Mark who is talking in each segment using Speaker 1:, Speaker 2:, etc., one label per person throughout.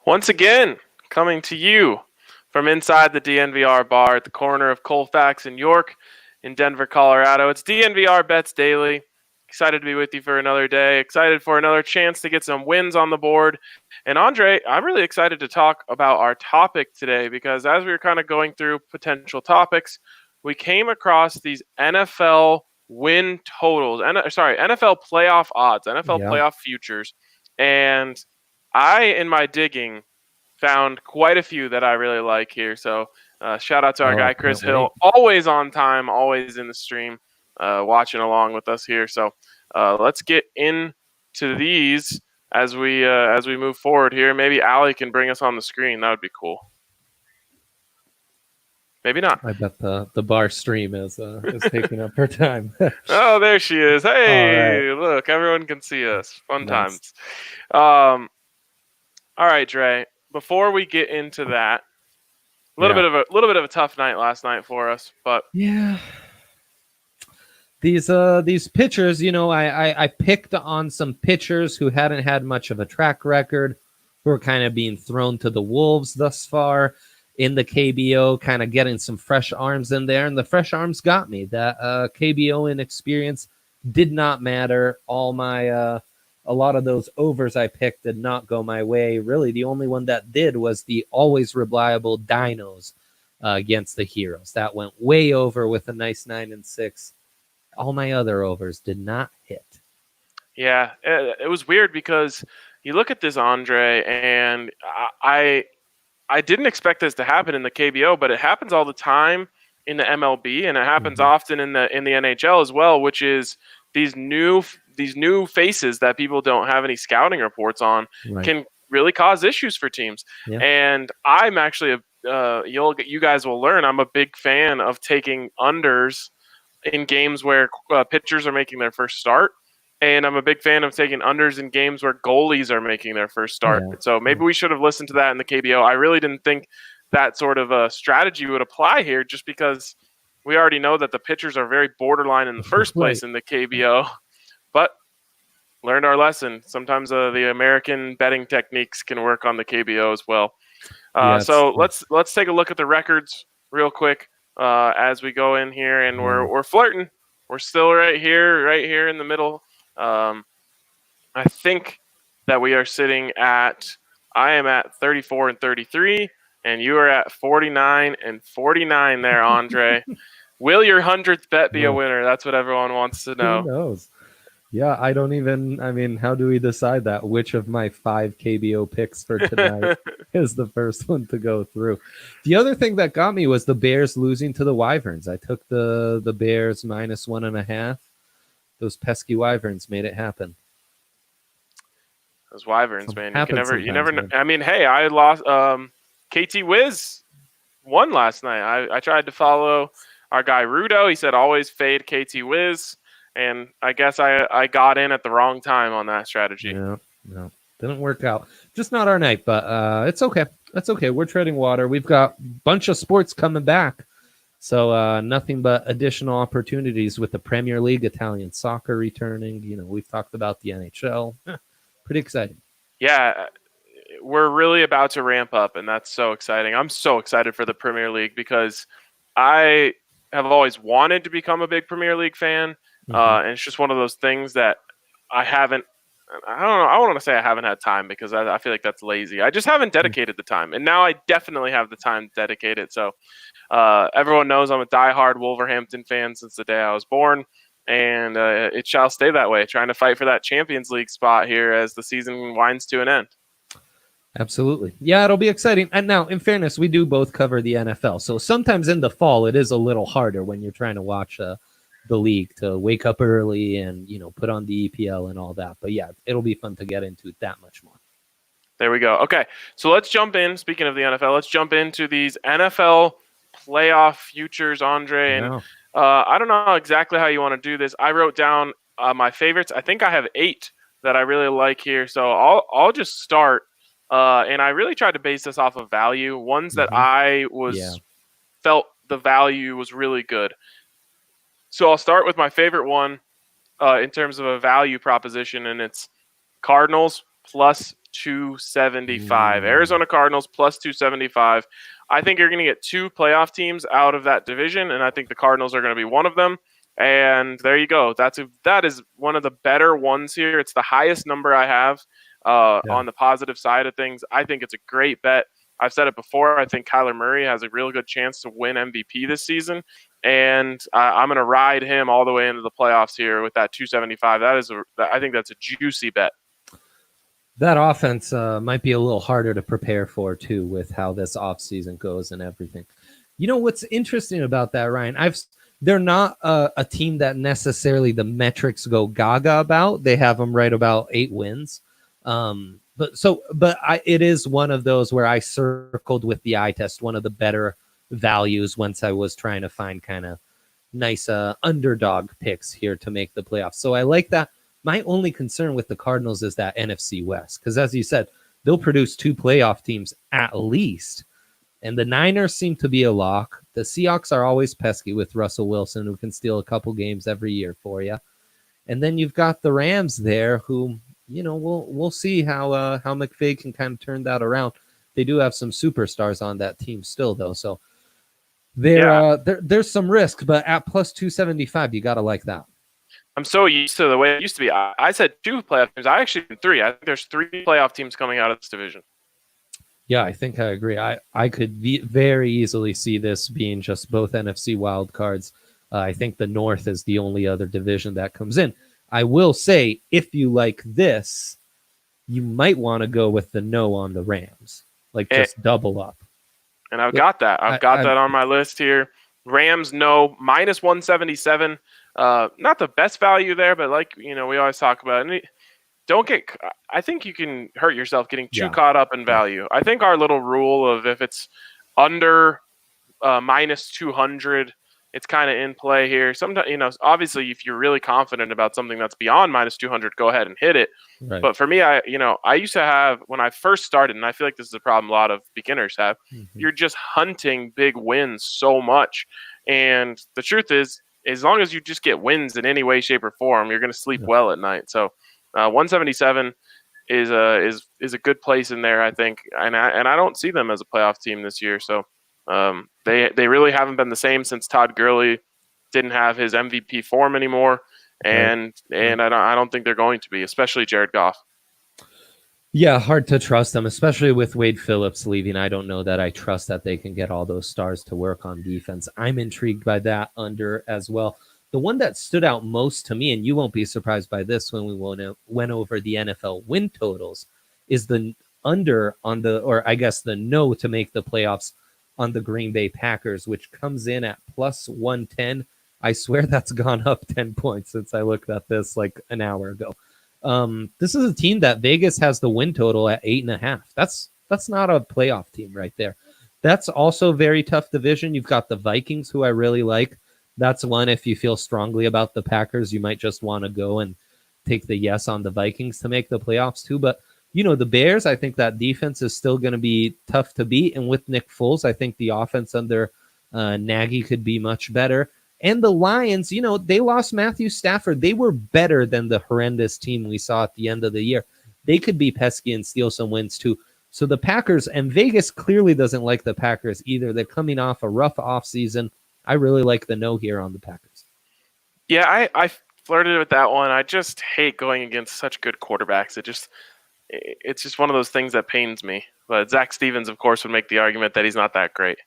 Speaker 1: Once again, coming to you from inside the DNVR bar at the corner of Colfax and York in Denver, Colorado. It's DNVR Bets Daily. Excited to be with you for another day. Excited for another chance to get some wins on the board. And Andre, I'm really excited to talk about our topic today because as we were kind of going through potential topics, we came across these NFL win totals, NFL playoff odds, NFL
Speaker 2: Yeah.
Speaker 1: playoff futures. And I, in my digging, found quite a few that I really like here. So shout out to our
Speaker 2: Oh, I
Speaker 1: guy, Chris
Speaker 2: can't
Speaker 1: Hill,
Speaker 2: wait.
Speaker 1: always on time, always in the stream, watching along with us here. So let's get into these as we move forward here. Maybe Allie can bring us on the screen. That would be cool. Maybe not.
Speaker 2: I bet the bar stream is taking up her time.
Speaker 1: Oh, there she is.
Speaker 2: All right.
Speaker 1: Hey, look, everyone can see us. Fun
Speaker 2: Nice.
Speaker 1: times. All right, Dre. Before we get into that, a little
Speaker 2: Yeah.
Speaker 1: bit of a tough night last night for us, but
Speaker 2: Yeah. These pitchers, I picked on some pitchers who hadn't had much of a track record, who are kind of being thrown to the wolves thus far in the KBO, kind of getting some fresh arms in there, and the fresh arms got me. That KBO inexperience did not matter. A lot of those overs I picked did not go my way. Really, the only one that did was the always reliable Dinos against the Heroes. That went way over with a nice 9-6. All my other overs did not hit.
Speaker 1: yeah, it was weird because you look at this, Andre, and I didn't expect this to happen in the KBO, but it happens all the time in the MLB, and it happens often in the NHL as well, which is these new faces that people don't have any scouting reports on
Speaker 2: Right.
Speaker 1: can really cause issues for teams.
Speaker 2: Yeah.
Speaker 1: And I'm actually you guys will learn I'm a big fan of taking unders in games where pitchers are making their first start. And I'm a big fan of taking unders in games where goalies are making their first start.
Speaker 2: Yeah.
Speaker 1: So maybe we should have listened to that in the KBO. I really didn't think that sort of a strategy would apply here just because we already know that the pitchers are very borderline in the first place in the KBO. But learned our lesson. Sometimes the American betting techniques can work on the KBO as well. So let's take a look at the records real quick as we go in here, and we're flirting. We're still right here in the middle. I think that we are sitting at. I am at 34 and 33, and you are at 49 and 49 there, Andre. Will your 100th bet be a winner? That's what everyone wants to know.
Speaker 2: Who knows? Yeah, I don't even. I mean, how do we decide that? Which of my 5 KBO picks for tonight is the first one to go through? The other thing that got me was the Bears losing to the Wyverns. I took the Bears -1.5. Those pesky Wyverns made it happen.
Speaker 1: Those Wyverns, man. You never know.
Speaker 2: Man.
Speaker 1: I mean, hey, I lost. KT Wiz won last night. I tried to follow our guy Rudo. He said always fade KT Wiz. And I guess I got in at the wrong time on that strategy.
Speaker 2: No, didn't work out. Just not our night, but it's okay. That's okay. We're treading water. We've got a bunch of sports coming back. So nothing but additional opportunities with the Premier League, Italian soccer returning. We've talked about the NHL. Pretty exciting.
Speaker 1: Yeah, we're really about to ramp up, and that's so exciting. I'm so excited for the Premier League because I have always wanted to become a big Premier League fan. And it's just one of those things that I don't know. I want to say I haven't had time because I feel like that's lazy. I just haven't dedicated the time. And now I definitely have the time to dedicate it. So everyone knows I'm a diehard Wolverhampton fan since the day I was born. And it shall stay that way, trying to fight for that Champions League spot here as the season winds to an end.
Speaker 2: Absolutely. Yeah, it'll be exciting. And now, in fairness, we do both cover the NFL. So sometimes in the fall, it is a little harder when you're trying to watch the league to wake up early and put on the EPL and all that. But yeah, it'll be fun to get into it that much more.
Speaker 1: There we go. Okay, so let's jump in. Speaking of the NFL, let's jump into these NFL playoff futures, Andre. And I don't know exactly how you want to do this. I wrote down my favorites. I think I have 8 that I really like here. So I'll just start. And I really tried to base this off of value. Ones that I felt the value was really good. So I'll start with my favorite one in terms of a value proposition, and it's Cardinals plus 275. Arizona Cardinals plus 275. I think you're going to get 2 playoff teams out of that division, and I think the Cardinals are going to be one of them. And there you go. That is one of the better ones here. It's the highest number I have on the positive side of things. I think it's a great bet. I've said it before. I think Kyler Murray has a real good chance to win MVP this season, and I'm going to ride him all the way into the playoffs here with that 275. I think that's a juicy bet.
Speaker 2: That offense might be a little harder to prepare for, too, with how this offseason goes and everything. You know, what's interesting about that, Ryan, they're not a team that necessarily the metrics go gaga about. They have them right about 8 wins. It is one of those where I circled with the eye test, one of the better values once I was trying to find kind of nice underdog picks here to make the playoffs. So I like that. My only concern with the Cardinals is that NFC West, because as you said, they'll produce 2 playoff teams at least. And the Niners seem to be a lock. The Seahawks are always pesky with Russell Wilson, who can steal a couple games every year for you. And then you've got the Rams there, who, you know, we'll see how McVay can kind of turn that around. They do have some superstars on that team still, though. So there's some risk, but at plus 275, you got to like that.
Speaker 1: I'm so used to the way it used to be. I said 2 playoff teams. I actually did 3. I think there's 3 playoff teams coming out of this division.
Speaker 2: Yeah, I think I agree. I could very easily see this being just both NFC wild cards. I think the North is the only other division that comes in. I will say, if you like this, you might want to go with the no on the Rams. Just double up.
Speaker 1: And I've got that. I've got that on my list here. Rams, no, minus 177. Not the best value there, but like, you know, we always talk about it. I think you can hurt yourself getting too caught up in value. I think our little rule of if it's under minus 200, it's kind of in play here. Sometimes, you know, obviously if you're really confident about something that's beyond minus 200, go ahead and hit it. Right. But for me, I used to have, when I first started, and I feel like this is a problem a lot of beginners have, you're just hunting big wins so much. And the truth is, as long as you just get wins in any way, shape, or form, you're going to sleep well at night. So 177 is a good place in there, I think, and I don't see them as a playoff team this year. So they really haven't been the same since Todd Gurley didn't have his MVP form anymore, and I don't think they're going to be, especially Jared Goff.
Speaker 2: Yeah, hard to trust them, especially with Wade Phillips leaving. I don't know that I trust that they can get all those stars to work on defense. I'm intrigued by that under as well. The one that stood out most to me, and you won't be surprised by this when we went over the NFL win totals, is the under on the no to make the playoffs on the Green Bay Packers, which comes in at plus 110. I swear that's gone up 10 points since I looked at this like an hour ago. This is a team that Vegas has the win total at 8.5. That's not a playoff team right there. That's also a very tough division. You've got the Vikings, who I really like. That's one, if you feel strongly about the Packers, you might just want to go and take the yes on the Vikings to make the playoffs too. But, you know, the Bears, I think that defense is still going to be tough to beat. And with Nick Foles, I think the offense under Nagy could be much better. And the Lions, you know, they lost Matthew Stafford. They were better than the horrendous team we saw at the end of the year. They could be pesky and steal some wins too. So the Packers, and Vegas clearly doesn't like the Packers either. They're coming off a rough offseason. I really like the no here on the Packers.
Speaker 1: Yeah, I flirted with that one. I just hate going against such good quarterbacks. It's just one of those things that pains me. But Zach Stevens, of course, would make the argument that he's not that great.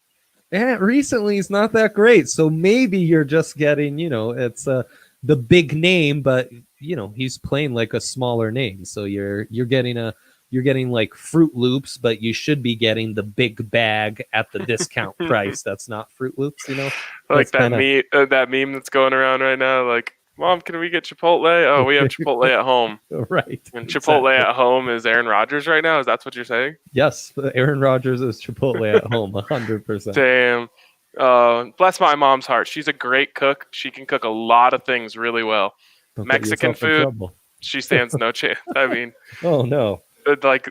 Speaker 2: And recently he's not that great. So maybe you're just getting, you know, it's the big name, but, you know, he's playing like a smaller name. So you're getting like Fruit Loops, but you should be getting the big bag at the discount price. That's not Fruit Loops, you know?
Speaker 1: Like that meme that's going around right now. Like, Mom, can we get Chipotle? Oh, we have Chipotle at home.
Speaker 2: Right.
Speaker 1: And Chipotle at home is Aaron Rodgers right now? Is that what you're saying?
Speaker 2: Yes. Aaron Rodgers is Chipotle at home, 100%.
Speaker 1: Damn. Bless my mom's heart. She's a great cook. She can cook a lot of things really well.
Speaker 2: Don't
Speaker 1: Mexican food, she stands no chance. I mean.
Speaker 2: Oh, no.
Speaker 1: Like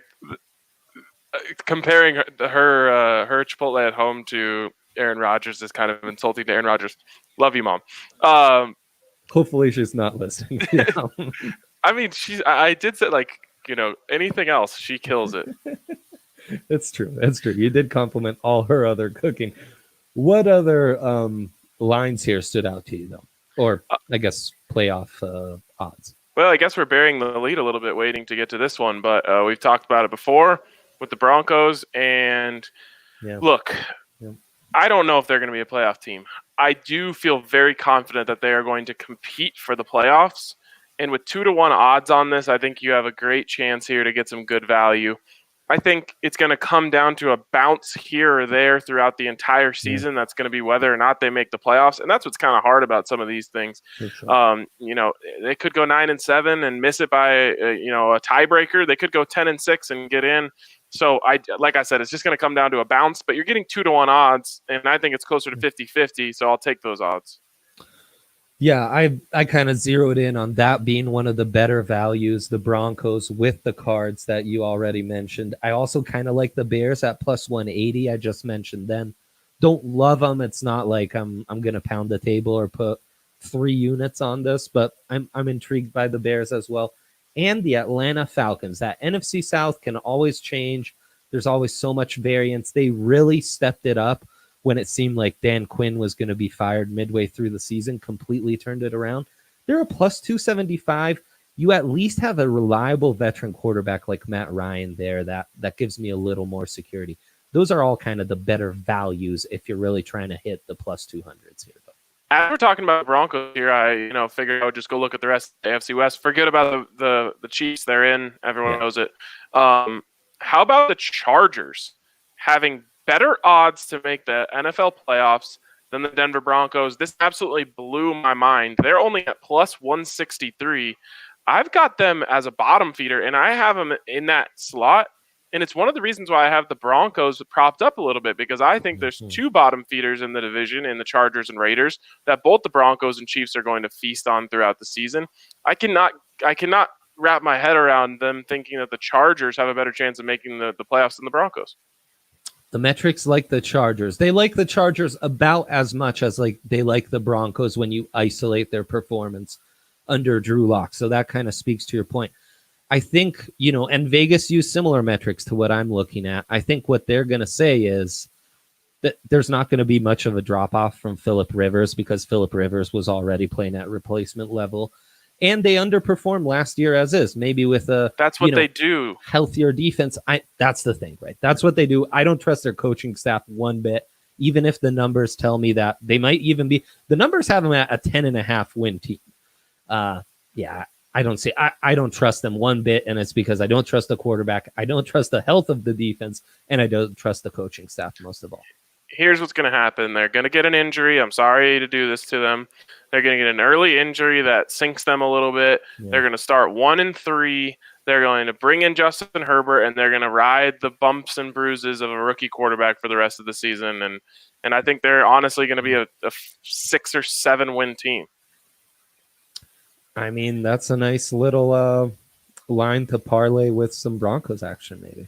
Speaker 1: comparing her Chipotle at home to Aaron Rodgers is kind of insulting to Aaron Rodgers. Love you, Mom.
Speaker 2: Hopefully she's not listening.
Speaker 1: I mean, I did say, like, anything else, she kills it.
Speaker 2: It's true. It's true. You did compliment all her other cooking. What other lines here stood out to you, though? Or, I guess, playoff odds?
Speaker 1: Well, I guess we're burying the lead a little bit waiting to get to this one, but we've talked about it before with the Broncos. And look, I don't know if they're going to be a playoff team. I do feel very confident that they are going to compete for the playoffs. And with 2-1 odds on this, I think you have a great chance here to get some good value. I think it's going to come down to a bounce here or there throughout the entire season. That's going to be whether or not they make the playoffs, and that's what's kind of hard about some of these things. Sure. They could go 9-7 and miss it by a tiebreaker. They could go 10-6 and get in. So like I said, it's just going to come down to a bounce. But you're getting 2-1 odds, and I think it's closer to 50-50. So I'll take those odds.
Speaker 2: Yeah, I kind of zeroed in on that being one of the better values, the Broncos with the cards that you already mentioned. I also kind of like the Bears at plus 180. I just mentioned them. Don't love them. It's not like I'm going to pound the table or put 3 units on this, but I'm intrigued by the Bears as well. And the Atlanta Falcons. That NFC South can always change. There's always so much variance. They really stepped it up when it seemed like Dan Quinn was going to be fired midway through the season, completely turned it around. They're a plus 275. You at least have a reliable veteran quarterback like Matt Ryan there. That gives me a little more security. Those are all kind of the better values if you're really trying to hit the plus 200s here.
Speaker 1: As we're talking about Broncos here, I figured I would just go look at the rest of the AFC West. Forget about the Chiefs. They're in. Everyone knows it. How about the Chargers having better odds to make the NFL playoffs than the Denver Broncos? This absolutely blew my mind. They're only at plus 163. I've got them as a bottom feeder, and I have them in that slot. And it's one of the reasons why I have the Broncos propped up a little bit, because I think there's 2 bottom feeders in the division, in the Chargers and Raiders, that both the Broncos and Chiefs are going to feast on throughout the season. I cannot wrap my head around them thinking that the Chargers have a better chance of making the playoffs than the Broncos.
Speaker 2: The metrics like the Chargers. They like the Chargers about as much as they like the Broncos when you isolate their performance under Drew Lock. So that kind of speaks to your point. I think, and Vegas used similar metrics to what I'm looking at. I think what they're going to say is that there's not going to be much of a drop-off from Phillip Rivers, because Phillip Rivers was already playing at replacement level. And they underperformed last year as is, maybe with
Speaker 1: that's what they do.
Speaker 2: Healthier defense. That's the thing, right? That's what they do. I don't trust their coaching staff one bit, even if the numbers tell me that they might even be. The numbers have them at a 10.5 win team. I don't trust them one bit, and it's because I don't trust the quarterback. I don't trust the health of the defense, and I don't trust the coaching staff most of all.
Speaker 1: Here's what's going to happen. They're going to get an injury. I'm sorry to do this to them. They're going to get an early injury that sinks them a little bit. Yeah. They're going to start 1-3. They're going to bring in Justin Herbert, and they're going to ride the bumps and bruises of a rookie quarterback for the rest of the season. And I think they're honestly going to be a 6 or 7 win team.
Speaker 2: I mean, that's a nice little line to parlay with some Broncos action, maybe.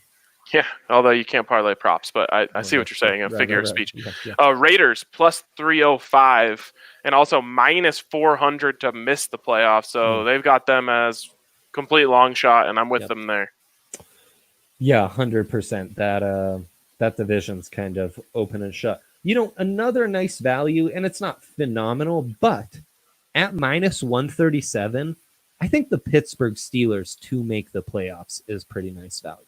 Speaker 1: Yeah, although you can't parlay props, but I see what you're saying, a figure of speech. Yeah. Raiders plus 305 and also minus 400 to miss the playoffs. So they've got them as complete long shot, and I'm with them there.
Speaker 2: Yeah, 100%. That division's kind of open and shut. Another nice value, and it's not phenomenal, but at minus 137, I think the Pittsburgh Steelers to make the playoffs is pretty nice value.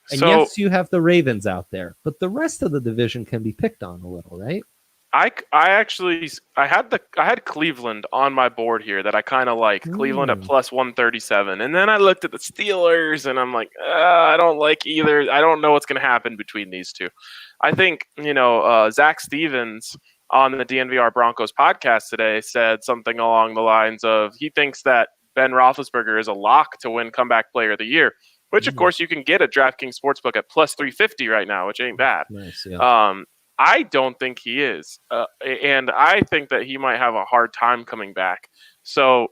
Speaker 2: And yes, you have the Ravens out there, but the rest of the division can be picked on a little, right?
Speaker 1: I had Cleveland on my board here that I kind of like. Cleveland at plus 137. And then I looked at the Steelers and I'm like, I don't like either. I don't know what's going to happen between these two. I think, Zach Stevens on the DNVR Broncos podcast today said something along the lines of he thinks that Ben Roethlisberger is a lock to win comeback player of the year, which of course you can get at DraftKings Sportsbook at plus 350 right now, which ain't bad. Nice, yeah. I don't think he is. And I think that he might have a hard time coming back. So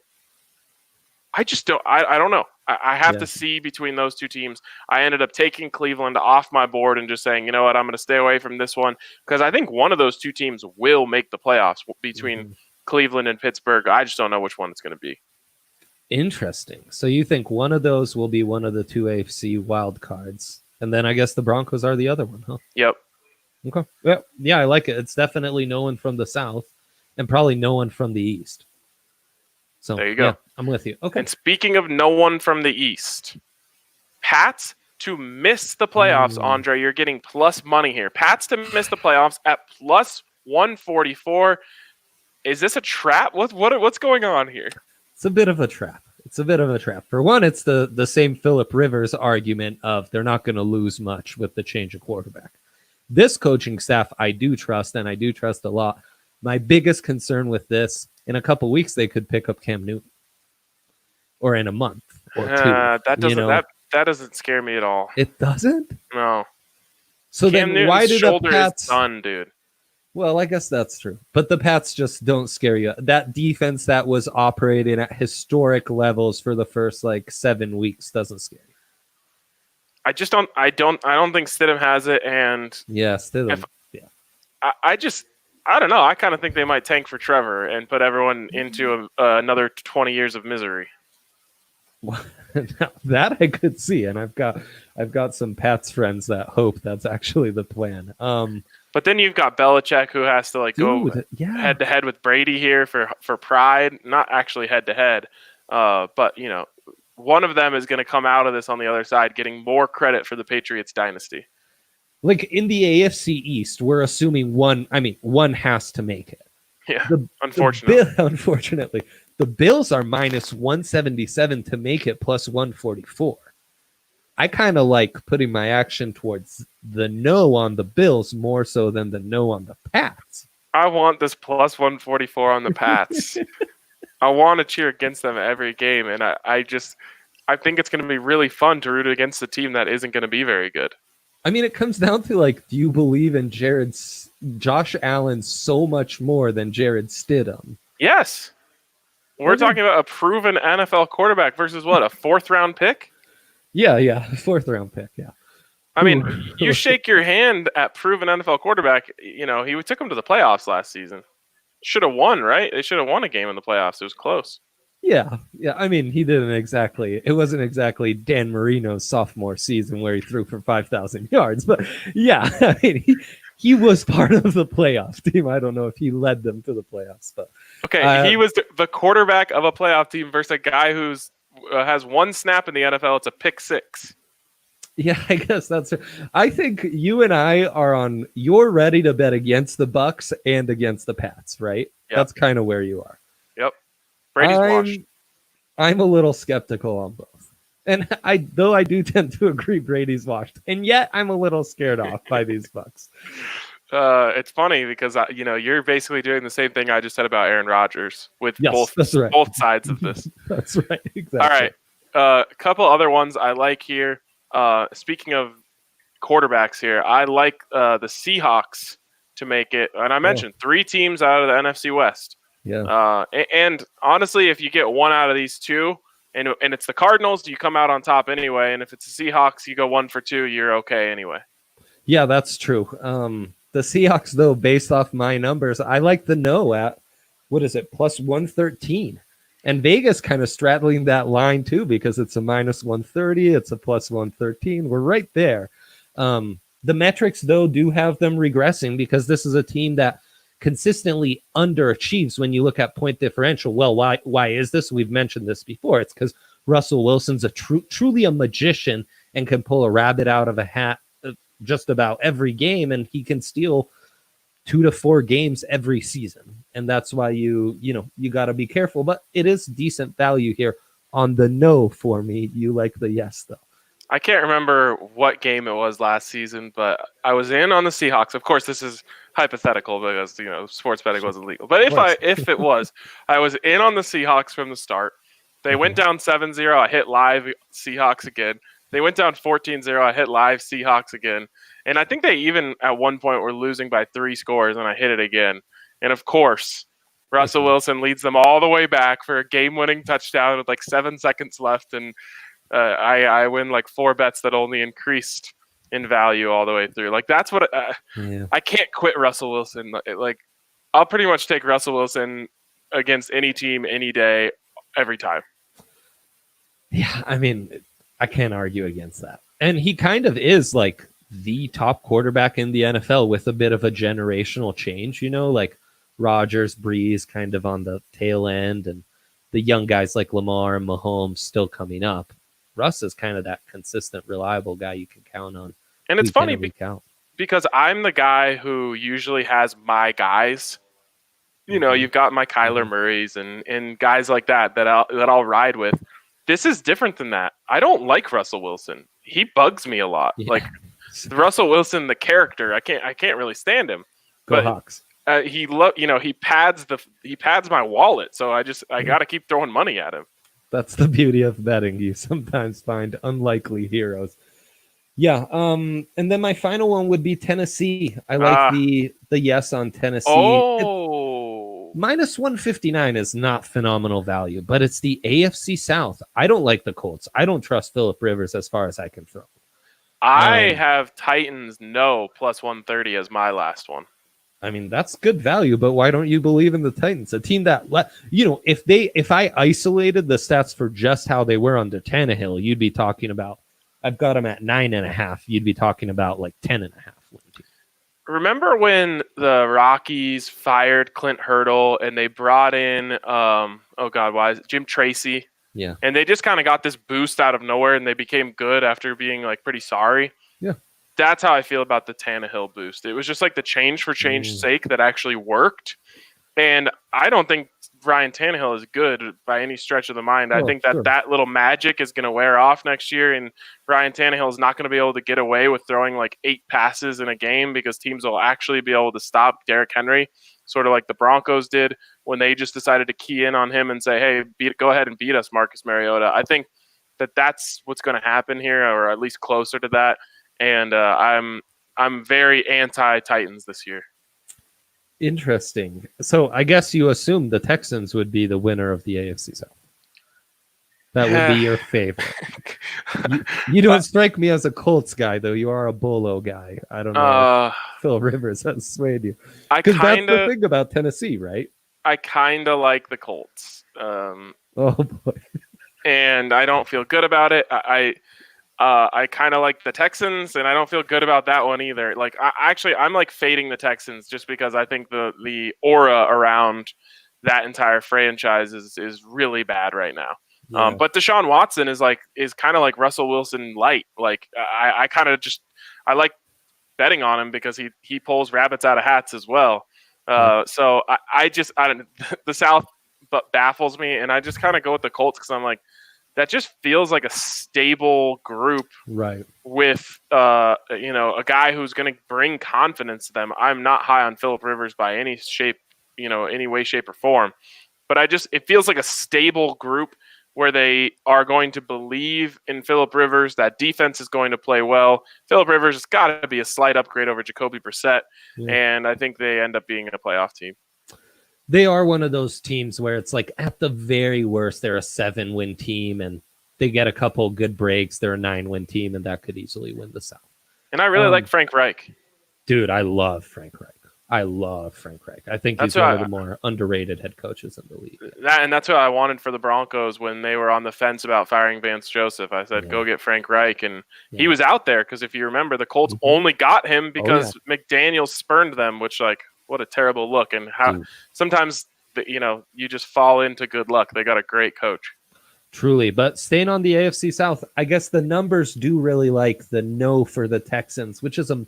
Speaker 1: I just don't, I don't know. I have to see between those two teams. I ended up taking Cleveland off my board and just saying, you know what, I'm going to stay away from this one because I think one of those two teams will make the playoffs between Cleveland and Pittsburgh. I just don't know which one it's going to be.
Speaker 2: Interesting. So you think one of those will be one of the two AFC wild cards, and then I guess the Broncos are the other one, huh?
Speaker 1: Yep.
Speaker 2: Okay. Yeah, I like it. It's definitely no one from the South, and probably no one from the East. So
Speaker 1: There you
Speaker 2: yeah,
Speaker 1: go.
Speaker 2: I'm with you. Okay.
Speaker 1: And speaking of no one from the East, Pats to miss the playoffs, Andre, you're getting plus money here. Pats to miss the playoffs at plus 144. Is this a trap? What's going on here?
Speaker 2: It's a bit of a trap. For one, it's the same Phillip Rivers argument of they're not going to lose much with the change of quarterback. This coaching staff I do trust, and I do trust a lot. My biggest concern with this, in a couple weeks, they could pick up Cam Newton. Or in a month or two.
Speaker 1: That doesn't scare me at all.
Speaker 2: It doesn't?
Speaker 1: No.
Speaker 2: So
Speaker 1: Cam
Speaker 2: then
Speaker 1: Newton's
Speaker 2: why do the
Speaker 1: shoulder
Speaker 2: Pats...
Speaker 1: is done, dude.
Speaker 2: Well, I guess that's true. But the Pats just don't scare you. That defense that was operating at historic levels for the first 7 weeks doesn't scare you.
Speaker 1: I don't think Stidham has it, and
Speaker 2: yeah, Stidham.
Speaker 1: I don't know. I kind of think they might tank for Trevor and put everyone into another 20 years of misery.
Speaker 2: That I could see, and I've got some Pats friends that hope that's actually the plan.
Speaker 1: But then you've got Belichick, who has to go head to head with Brady here for pride, not actually head to head, but one of them is going to come out of this on the other side getting more credit for the Patriots dynasty.
Speaker 2: In the AFC East, we're assuming one has to make it.
Speaker 1: Yeah, unfortunately.
Speaker 2: The Bills are minus 177 to make it plus 144. I kind of like putting my action towards the no on the Bills more so than the no on the Pats.
Speaker 1: I want this plus 144 on the Pats. I want to cheer against them every game, and I think it's going to be really fun to root against a team that isn't going to be very good.
Speaker 2: I mean, it comes down to do you believe in Josh Allen so much more than Jared Stidham?
Speaker 1: Yes. We're talking about a proven NFL quarterback versus what, a 4th round pick?
Speaker 2: Yeah, 4th round pick, yeah.
Speaker 1: I mean, you shake your hand at proven NFL quarterback. He took him to the playoffs last season. Should have won, right? They should have won a game in the playoffs. It was close.
Speaker 2: Yeah. I mean, it wasn't exactly Dan Marino's sophomore season where he threw for 5,000 yards. But yeah, I mean, he was part of the playoff team. I don't know if he led them to the playoffs, but
Speaker 1: okay, he was the quarterback of a playoff team versus a guy who's has one snap in the NFL. It's a pick 6.
Speaker 2: Yeah, I guess that's it. I think you and I you're ready to bet against the Bucks and against the Pats, right? Yep. That's kind of where you are.
Speaker 1: Yep. Brady's washed.
Speaker 2: I'm a little skeptical on both. And I do tend to agree Brady's washed. And yet I'm a little scared off by these Bucks.
Speaker 1: It's funny because you're basically doing the same thing I just said about Aaron Rodgers with both sides of this.
Speaker 2: That's right. Exactly.
Speaker 1: All right. A couple other ones I like here. Speaking of quarterbacks here, I like the Seahawks to make it. And I mentioned 3 teams out of the NFC West.
Speaker 2: Yeah.
Speaker 1: And honestly, if you get one out of these 2, and it's the Cardinals, you come out on top anyway. And if it's the Seahawks, you go 1 for 2, you're okay anyway.
Speaker 2: Yeah, that's true. The Seahawks, though, based off my numbers, I like the no at, what is it, plus 113. And Vegas kind of straddling that line, too, because it's a minus 130. It's a plus 113. We're right there. The metrics, though, do have them regressing because this is a team that consistently underachieves when you look at point differential. Well, why is this? We've mentioned this before. It's because Russell Wilson's truly a magician and can pull a rabbit out of a hat just about every game, and he can steal 2 to 4 games every season. And that's why you got to be careful. But it is decent value here on the no for me. You like the yes, though.
Speaker 1: I can't remember what game it was last season, but I was in on the Seahawks. Of course, this is hypothetical because sports betting wasn't legal. But if it was, I was in on the Seahawks from the start. They went down 7-0. I hit live Seahawks again. They went down 14-0. I hit live Seahawks again. And I think they even at one point were losing by 3 scores, and I hit it again. And of course, Russell Wilson leads them all the way back for a game-winning touchdown with 7 seconds left, and I win 4 bets that only increased in value all the way through. That's what I can't quit Russell Wilson. I'll pretty much take Russell Wilson against any team, any day, every time.
Speaker 2: Yeah, I mean, I can't argue against that. And he kind of is like the top quarterback in the NFL with a bit of a generational change, like Rodgers, Breeze kind of on the tail end, and the young guys like Lamar and Mahomes still coming up. Russ is kind of that consistent, reliable guy you can count on
Speaker 1: And it's
Speaker 2: week in
Speaker 1: funny
Speaker 2: and week out.
Speaker 1: because I'm the guy who usually has my guys.
Speaker 2: Mm-hmm.
Speaker 1: You've got my Kyler
Speaker 2: Mm-hmm.
Speaker 1: Murrays and guys like that I'll ride with. This is different than that. I don't like Russell Wilson. He bugs me a lot.
Speaker 2: Yeah.
Speaker 1: Like Russell Wilson, the character, I can't really stand him.
Speaker 2: Go
Speaker 1: But
Speaker 2: Hawks.
Speaker 1: he pads my wallet, so I got to keep throwing money at him.
Speaker 2: That's the beauty of betting. You sometimes find unlikely heroes. Yeah. And then my final one would be Tennessee. I like the yes on Tennessee. Minus 159 is not phenomenal value, but it's the AFC South. I don't like the Colts. I don't trust Phillip Rivers as far as I can throw.
Speaker 1: I have Titans plus 130 as my last one.
Speaker 2: I mean, that's good value, but why don't you believe in the Titans? A team that, if I isolated the stats for just how they were under Tannehill, you'd be talking about, I've got them at 9.5. You'd be talking about like 10.5.
Speaker 1: Remember when the Rockies fired Clint Hurdle and they brought in, Jim Tracy?
Speaker 2: Yeah.
Speaker 1: And they just kind of got this boost out of nowhere and they became good after being like pretty sorry.
Speaker 2: Yeah.
Speaker 1: That's how I feel about the Tannehill boost. It was just like the change for change's sake that actually worked. And I don't think Ryan Tannehill is good by any stretch of the mind. I think that little magic is going to wear off next year, and Ryan Tannehill is not going to be able to get away with throwing like 8 passes in a game because teams will actually be able to stop Derrick Henry, sort of like the Broncos did when they just decided to key in on him and say, hey, go ahead and beat us, Marcus Mariota. I think that's what's going to happen here, or at least closer to that. And I'm very anti-Titans this year.
Speaker 2: Interesting. So I guess you assume the Texans would be the winner of the AFC South. That would be your favorite. You don't strike me as a Colts guy, though. You are a Bolo guy. I don't know if Phil Rivers has swayed you. Because that's the thing about Tennessee, right?
Speaker 1: I kind of like the Colts.
Speaker 2: Oh, boy.
Speaker 1: And I don't feel good about it. I kind of like the Texans, and I don't feel good about that one either. Like, I'm like fading the Texans just because I think the aura around that entire franchise is really bad right now. Yeah. But Deshaun Watson is kind of like Russell Wilson light. Like, I kind of I like betting on him because he pulls rabbits out of hats as well. So I don't. The South baffles me, and I just kind of go with the Colts because I'm like, that just feels like a stable group,
Speaker 2: right? With
Speaker 1: a guy who's going to bring confidence to them. I'm not high on Phillip Rivers by any shape, any way, shape, or form, but it feels like a stable group where they are going to believe in Phillip Rivers. That defense is going to play well. Phillip Rivers has got to be a slight upgrade over Jacoby Brissett, and I think they end up being a playoff team.
Speaker 2: They are one of those teams where it's like at the very worst, they're a 7-win team and they get a couple good breaks. They're a 9-win team and that could easily win the South.
Speaker 1: And I really like Frank Reich.
Speaker 2: Dude, I love Frank Reich. I think he's one of the more underrated head coaches in the league.
Speaker 1: That's what I wanted for the Broncos when they were on the fence about firing Vance Joseph. I said, go get Frank Reich. And he was out there because if you remember, the Colts only got him because McDaniels spurned them, which what a terrible look. And how sometimes, you just fall into good luck. They got a great coach.
Speaker 2: Truly. But staying on the AFC South, I guess the numbers do really like the no for the Texans, which is a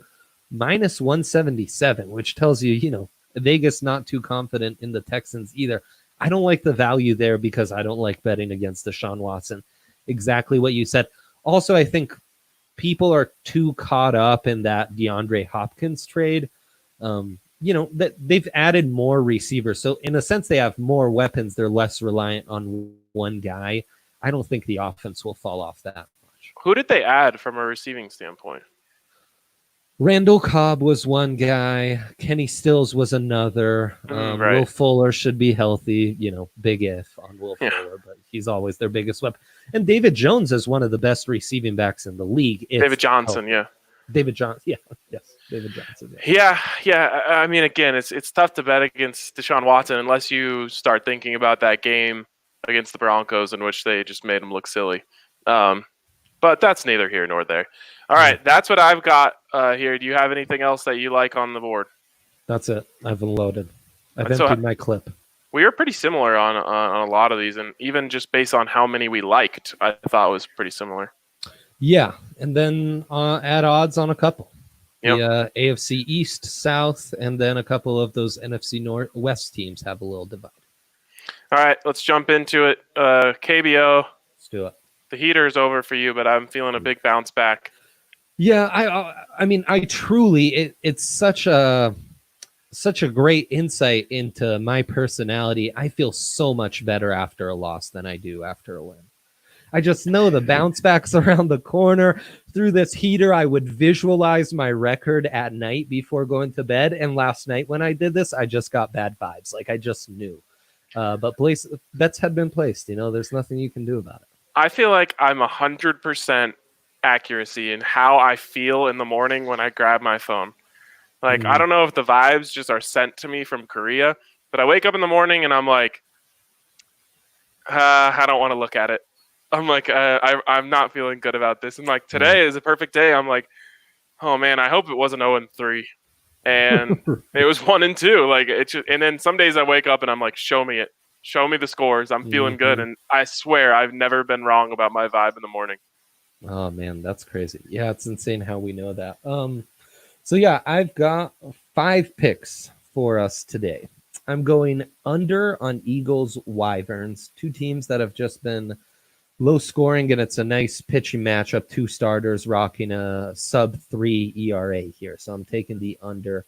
Speaker 2: minus 177, which tells you, Vegas not too confident in the Texans either. I don't like the value there because I don't like betting against Deshaun Watson. Exactly what you said. Also, I think people are too caught up in that DeAndre Hopkins trade. That they've added more receivers. So in a sense, they have more weapons. They're less reliant on one guy. I don't think the offense will fall off that much.
Speaker 1: Who did they add from a receiving standpoint?
Speaker 2: Randall Cobb was one guy. Kenny Stills was another.
Speaker 1: Right.
Speaker 2: Will Fuller should be healthy. Big if on Will Fuller, but he's always their biggest weapon. And David Jones is one of the best receiving backs in the league.
Speaker 1: David Johnson,
Speaker 2: David Johnson, David Johnson.
Speaker 1: Yeah. I mean, again, it's tough to bet against Deshaun Watson unless you start thinking about that game against the Broncos, in which they just made them look silly. But that's neither here nor there. All right, that's what I've got here. Do you have anything else that you like on the board?
Speaker 2: That's it. I've unloaded. I've
Speaker 1: So
Speaker 2: emptied my clip.
Speaker 1: we are pretty similar on a lot of these, and even just based on how many we liked, I thought was pretty similar.
Speaker 2: Yeah, and then add odds on a couple.
Speaker 1: Yep.
Speaker 2: The AFC East, South, and then a couple of those NFC North West teams have a little divide.
Speaker 1: All right, let's jump into it. KBO.
Speaker 2: Let's do it.
Speaker 1: The heater is over for you, but I'm feeling a big bounce back.
Speaker 2: Yeah, I mean, I truly, it's such a great insight into my personality. I feel so much better after a loss than I do after a win. I just know the bounce back's around the corner. Through this heater, I would visualize my record at night before going to bed. And last night when I did this, I just got bad vibes. Like I just knew. But bets had been placed. You know, there's nothing you can do about it.
Speaker 1: I feel like I'm 100% accuracy in how I feel in the morning when I grab my phone. Like, I don't know if the vibes just are sent to me from Korea, but I wake up in the morning and I'm like, I don't want to look at it. I'm like, I'm not feeling good about this. And like today is a perfect day. I'm like, oh man, I hope it wasn't 0-3, and it was 1-2. Like it just, and then some days I wake up and I'm like, show me it, show me the scores. I'm feeling good, and I swear I've never been wrong about my vibe in the morning.
Speaker 2: Oh man, that's crazy. Yeah, it's insane how we know that. So yeah, I've got 5 picks for us today. I'm going under on Eagles Wyverns, 2 teams that have just been low scoring, and it's a nice pitching matchup. 2 starters rocking a sub-3 ERA here. So I'm taking the under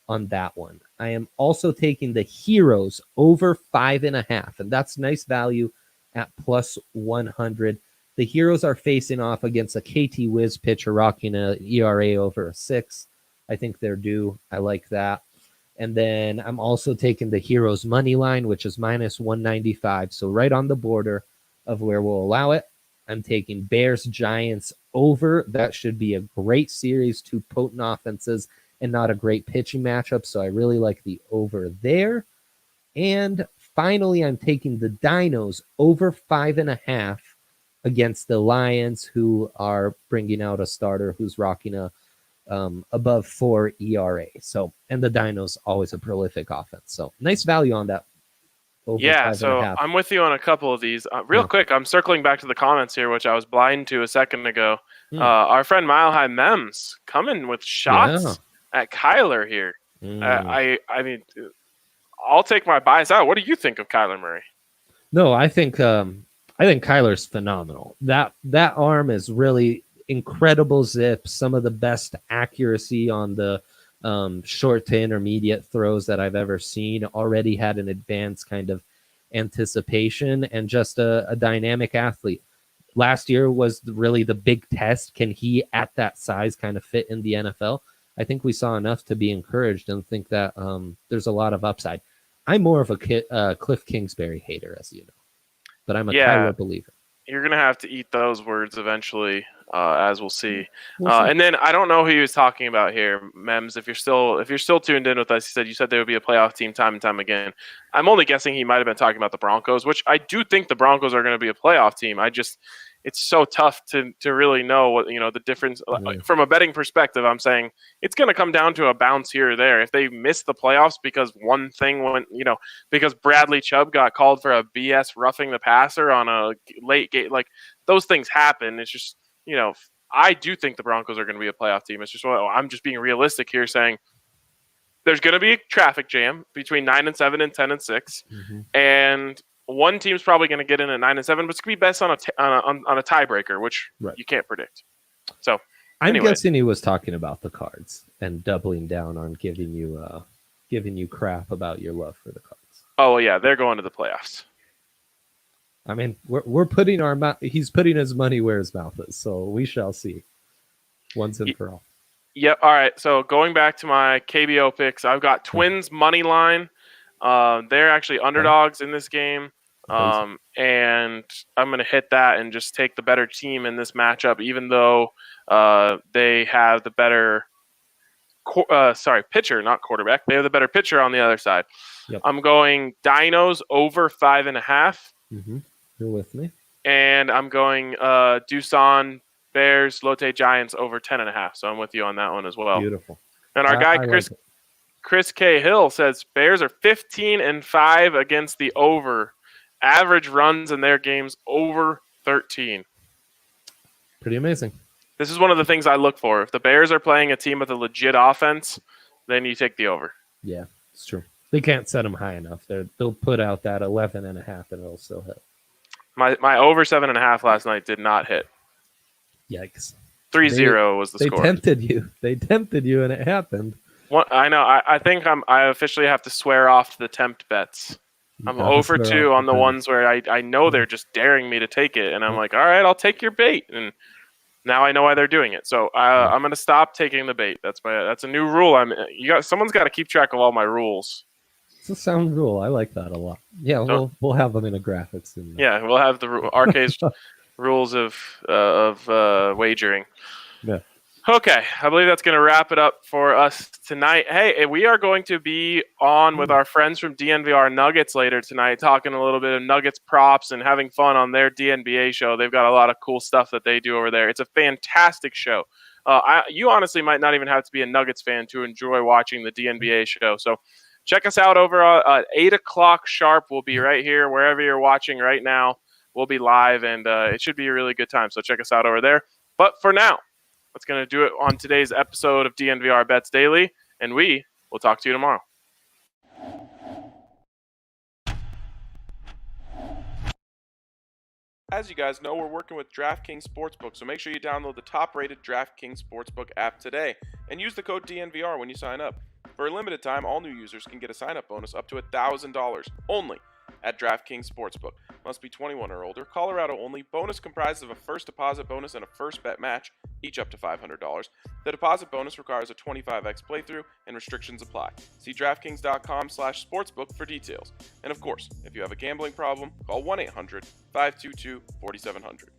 Speaker 2: on that one. I am also taking the Heroes over 5.5, and that's nice value at plus 100. The Heroes are facing off against a KT Wiz pitcher rocking a ERA over a 6. I think they're due. I like that. And then I'm also taking the Heroes money line, which is minus 195. So right on the border of where we'll allow it. I'm taking Bears Giants over. That should be a great series, 2 potent offenses and not a great pitching matchup. So I really like the over there. And finally, I'm taking the Dinos over 5.5 against the Lions, who are bringing out a starter who's rocking a above 4 ERA. So, and the Dinos always a prolific offense. So nice value on that.
Speaker 1: Yeah, so I'm with you on a couple of these. Real quick, I'm circling back to the comments here, which I was blind to a second ago. Our friend Mile High Mems coming with shots at Kyler here. I mean, I'll take my bias out. What do you think of Kyler Murray?
Speaker 2: No, I think Kyler's phenomenal. That arm is really incredible zip. Some of the best accuracy on the short to intermediate throws that I've ever seen. Already had an advanced kind of anticipation, and just a dynamic athlete. Last year was really the big test. Can he, at that size, kind of fit in the NFL? I think we saw enough to be encouraged and think that there's a lot of upside. I'm more of a Cliff Kingsbury hater, as you know, but I'm a Kyler believer.
Speaker 1: You're going to have to eat those words eventually, as we'll see. And then I don't know who he was talking about here, Mems. If you're still tuned in with us, you said they would be a playoff team time and time again. I'm only guessing he might have been talking about the Broncos, which I do think the Broncos are going to be a playoff team. It's so tough to really know what, the difference from a betting perspective. I'm saying it's going to come down to a bounce here or there. If they miss the playoffs because one thing went, because Bradley Chubb got called for a BS roughing the passer on a late game, like those things happen. It's just, I do think the Broncos are going to be a playoff team. It's just, I'm just being realistic here, saying there's going to be a traffic jam between 9-7 and 10-6, and one team's probably going to get in at 9-7, but it's going to be best on a tiebreaker, which you can't predict. So
Speaker 2: I'm guessing he was talking about the Cards and doubling down on giving you crap about your love for the Cards.
Speaker 1: Oh yeah, they're going to the playoffs.
Speaker 2: I mean, we're putting he's putting his money where his mouth is, so we shall see. Once and for all.
Speaker 1: Yep. All right. So going back to my KBO picks, I've got Twins money line. They're actually underdogs in this game. And I'm going to hit that and just take the better team in this matchup, even though they have the better pitcher, not quarterback. They have the better pitcher on the other side. Yep. I'm going Dinos over 5.5.
Speaker 2: You're with me.
Speaker 1: And I'm going Doosan Bears, Lotte Giants over 10.5. So I'm with you on that one as well.
Speaker 2: Beautiful.
Speaker 1: And our guy Chris K. Hill says Bears are 15-5 against the over. Average runs in their games over 13.
Speaker 2: Pretty amazing.
Speaker 1: This is one of the things I look for. If the Bears are playing a team with a legit offense, then you take the over.
Speaker 2: Yeah, it's true. They can't set them high enough. They'll put out that 11.5 and it'll still hit.
Speaker 1: My over 7.5 last night did not hit.
Speaker 2: Yikes.
Speaker 1: 3-0 was the score.
Speaker 2: They tempted you. They tempted you, and it happened.
Speaker 1: I know. I think I officially have to swear off the tempt bets. I'm 0 for 2 on the ones where I know they're just daring me to take it, and I'm like, all right, I'll take your bait. And now I know why they're doing it. So I'm going to stop taking the bait. That's a new rule. Someone's got to keep track of all my rules.
Speaker 2: It's a sound rule. I like that a lot. Yeah, we'll have them in a graphic soon.
Speaker 1: Yeah, we'll have the RK's rules of wagering.
Speaker 2: Yeah.
Speaker 1: Okay, I believe that's going to wrap it up for us tonight. Hey, we are going to be on with our friends from DNVR Nuggets later tonight, talking a little bit of Nuggets props and having fun on their DNBA show. They've got a lot of cool stuff that they do over there. It's a fantastic show. You honestly might not even have to be a Nuggets fan to enjoy watching the DNBA show. So check us out over at 8 o'clock sharp. We'll be right here wherever you're watching right now. We'll be live, and it should be a really good time. So check us out over there. But for now, that's going to do it on today's episode of DNVR Bets Daily, and we will talk to you tomorrow. As you guys know, we're working with DraftKings Sportsbook, so make sure you download the top-rated DraftKings Sportsbook app today and use the code DNVR when you sign up. For a limited time, all new users can get a sign-up bonus up to $1,000 only at DraftKings Sportsbook. Must be 21 or older. Colorado only. Bonus comprised of a first deposit bonus and a first bet match, each up to $500. The deposit bonus requires a 25x playthrough and restrictions apply. See DraftKings.com/sportsbook for details. And of course, if you have a gambling problem, call 1-800-522-4700.